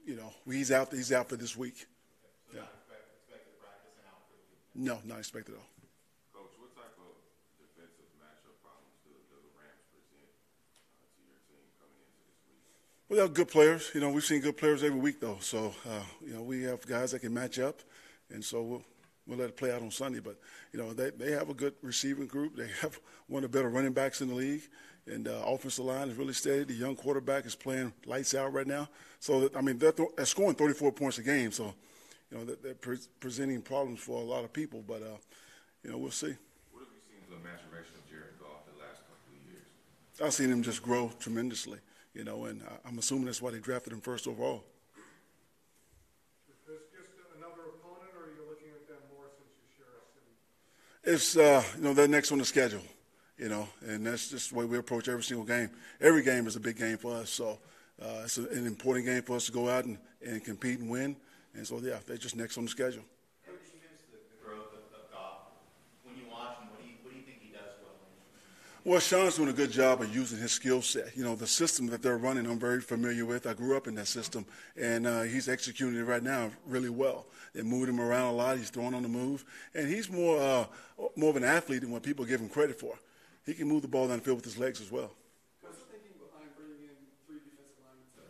you know, he's out for this week. So Yeah. not expected to practice and out for the week? No, not expected at all. Coach, what type of defensive matchup problems do the Rams present to your team coming into this week? Well, they're good players. You know, we've seen good players every week, though. So, you know, we have guys that can match up, and so we'll let it play out on Sunday. But, you know, they have a good receiving group. They have one of the better running backs in the league, and offensive line is really steady. The young quarterback is playing lights out right now. So, I mean, they're scoring 34 points a game. So, you know, they're presenting problems for a lot of people. But, you know, we'll see. What have you seen for the maturation of Jared Goff the last couple of years? I've seen him just grow tremendously, you know, and I'm assuming that's why they drafted him first overall. Is this just another opponent, or are you looking at them more since you share a city? It's, you know, they're next on the schedule, you know, and that's just the way we approach every single game. Every game is a big game for us, so it's an important game for us to go out and compete and win. And so, yeah, they're just next on the schedule. Coach, you mentioned the growth of Goff. When you watch him, what do you think he does well? Well, Sean's doing a good job of using his skill set. You know, the system that they're running, I'm very familiar with. I grew up in that system, and he's executing it right now really well. They moved him around a lot. He's throwing on the move, and he's more of an athlete than what people give him credit for. He can move the ball down the field with his legs as well. What's the thinking behind bringing in 3 defensive linemen today?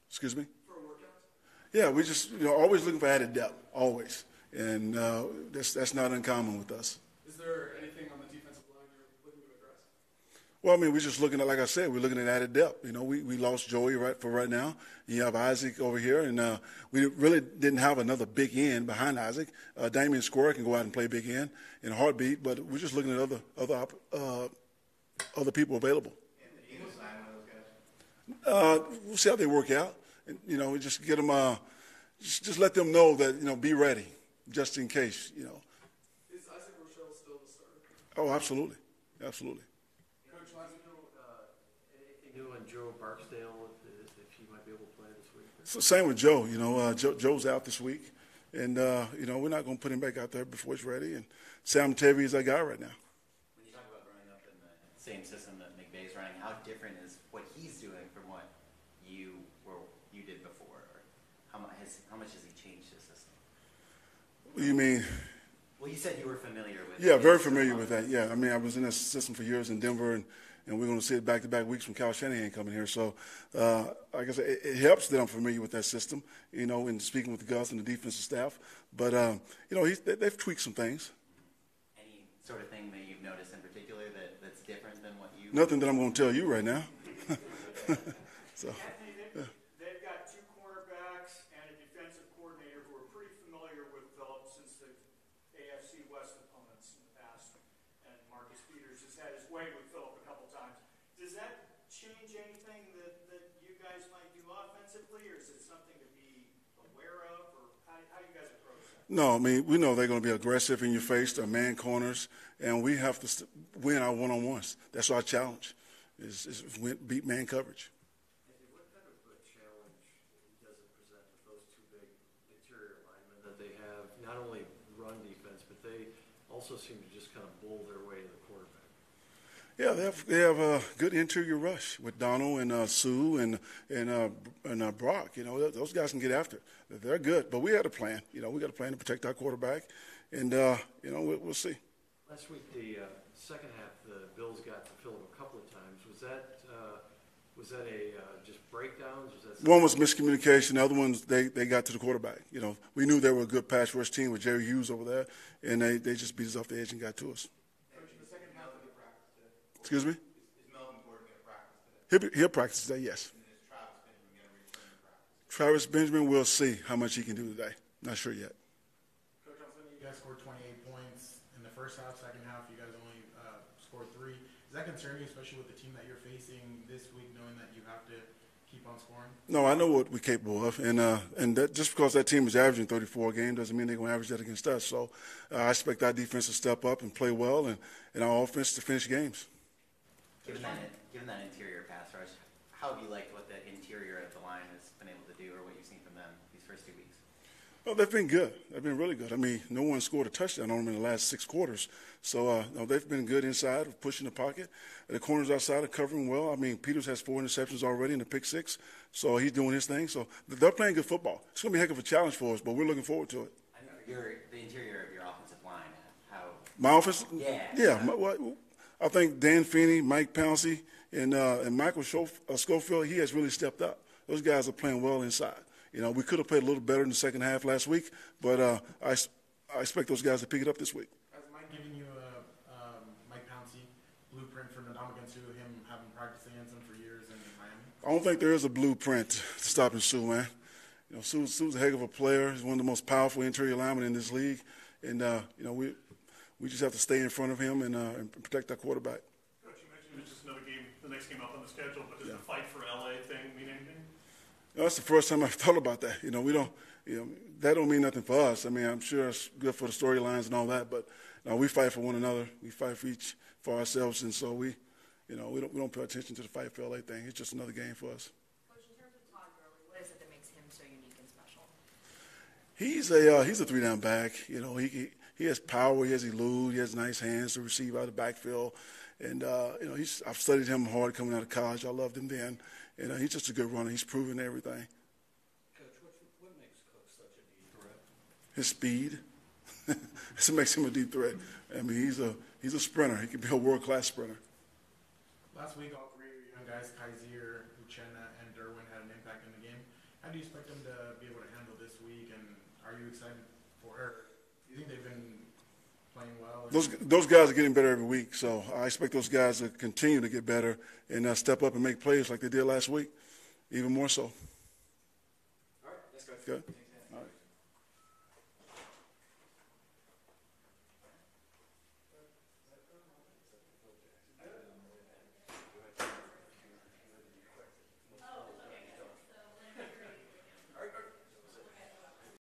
Excuse me? For workouts? Yeah, we just, you know, always looking for added depth, always. And that's not uncommon with us. Is there anything on the defensive line you're looking to address? Well, I mean, we're just looking at, like I said, we're looking at added depth. You know, we lost Joey right now. You have Isaac over here, and we really didn't have another big end behind Isaac. Damian Square can go out and play big end in a heartbeat, but we're just looking at other people available. And the Eagles sign one of those guys? We'll see how they work out. And, you know, we just get them, just let them know that, you know, be ready, just in case, you know. Is Isaac Rochelle still the starter? Oh, absolutely. Absolutely. Coach, last anything new on Joe Barksdale, if he might be able to play this week? So same with Joe. You know, Joe's out this week. And, you know, we're not going to put him back out there before he's ready. And Sam Tevy is our guy right now. When you talk about growing up in the same system that McVay's running, how different is what he's doing from what you did before? Or how much has he changed his system? What do you mean? Well, you said you were familiar with it. Yeah, very familiar with that. Yeah, I mean, I was in that system for years in Denver, and we're going to see it back-to-back weeks from Kyle Shanahan coming here. So, like I said, it helps that I'm familiar with that system, you know, in speaking with the Gus and the defensive staff. But, you know, they've tweaked some things. Any sort of thing that you've noticed in particular that's different than what you... Nothing that I'm going to tell you right now. So. Anthony, they've got 2 cornerbacks and a defensive coordinator who are pretty familiar with Phillips since the AFC West opponents in the past. And Marcus Peters has had his way with Phillip a couple times. Does that change anything that you guys might do offensively, or is it something to be aware of, or how do you guys approach that? No, I mean, we know they're going to be aggressive in your face. They're man corners, and we have to win our one-on-ones. That's our challenge, is beat man coverage. What kind of a challenge does it present with those 2 big interior linemen that they have, not only run defense, but they also seem to just kind of bowl their way to the quarterback? Yeah, they have a good interior rush with Donald and Sue and Brock. You know, those guys can get after it. They're good, but we had a plan. You know, we got a plan to protect our quarterback, and you know, we'll see. Last week, the second half, the Bills got to Phillip a couple of times. Was that just breakdowns? One was miscommunication. The other ones, they got to the quarterback. You know, we knew they were a good pass rush team with Jerry Hughes over there, and they just beat us off the edge and got to us. Coach, in the second half of the practice today, Excuse me? is Melvin Gordon going to practice today? He'll practice today, yes. And is Travis Benjamin going to return to practice? Travis Benjamin, we'll see how much he can do today. Not sure yet. Coach, on Sunday you guys scored 28 points in the first half. Second half, you guys only scored 3. Does that concern you, especially with the team that you're facing this week, knowing that you have to keep on scoring? No, I know what we're capable of, and that just because that team is averaging 34 a game doesn't mean they're going to average that against us. So I expect our defense to step up and play well, and our offense to finish games. Given that interior pass rush, how have you liked what the interior of the line has been able to do, or what you've seen from them these first 2 weeks? Oh, they've been good. They've been really good. I mean, no one scored a touchdown on them in the last 6 quarters. So no, they've been good inside, pushing the pocket. The corners outside are covering well. I mean, Peters has 4 interceptions already in the pick 6, so he's doing his thing. So they're playing good football. It's going to be a heck of a challenge for us, but we're looking forward to it. I mean, the interior of your offensive line, how? My offense? Yeah. Yeah. I think Dan Feeney, Mike Pouncey, and Michael Schofield, he has really stepped up. Those guys are playing well inside. You know, we could have played a little better in the second half last week, but I expect those guys to pick it up this week. Has Mike given you Mike Pouncey blueprint for Ndamukong Suh, him having practiced against him for years in Miami? I don't think there is a blueprint to stopping Suh, man. You know, Suh's a heck of a player. He's one of the most powerful interior linemen in this league, and you know, we just have to stay in front of him and protect our quarterback. Coach, you mentioned it's just another game, the next game up on the schedule, but does the fight for LA thing mean anything? You know, that's the first time I've thought about that. You know, that don't mean nothing for us. I mean, I'm sure it's good for the storylines and all that, but you know, we fight for one another. We fight for ourselves, and so we don't pay attention to the fight for LA thing. It's just another game for us. Coach, in terms of Todd Gurley, what is it that makes him so unique and special? He's a 3-down back. You know, he has power. He has elude. He has nice hands to receive out of the backfield. And, you know, I've studied him hard coming out of college. I loved him then. And he's just a good runner. He's proven everything. Coach, what makes Cook such a deep threat? His speed. That's what makes him a deep threat. I mean, he's a sprinter. He can be a world-class sprinter. Last week, all 3 of you young guys, Kaiser, Uchenna, and Derwin, had an impact in the game. How do you expect them to be able to handle this week, and are you excited for her? Do you think they've been playing well? Those guys are getting better every week, so I expect those guys to continue to get better and step up and make plays like they did last week, even more so. All right, thanks, guys. Good.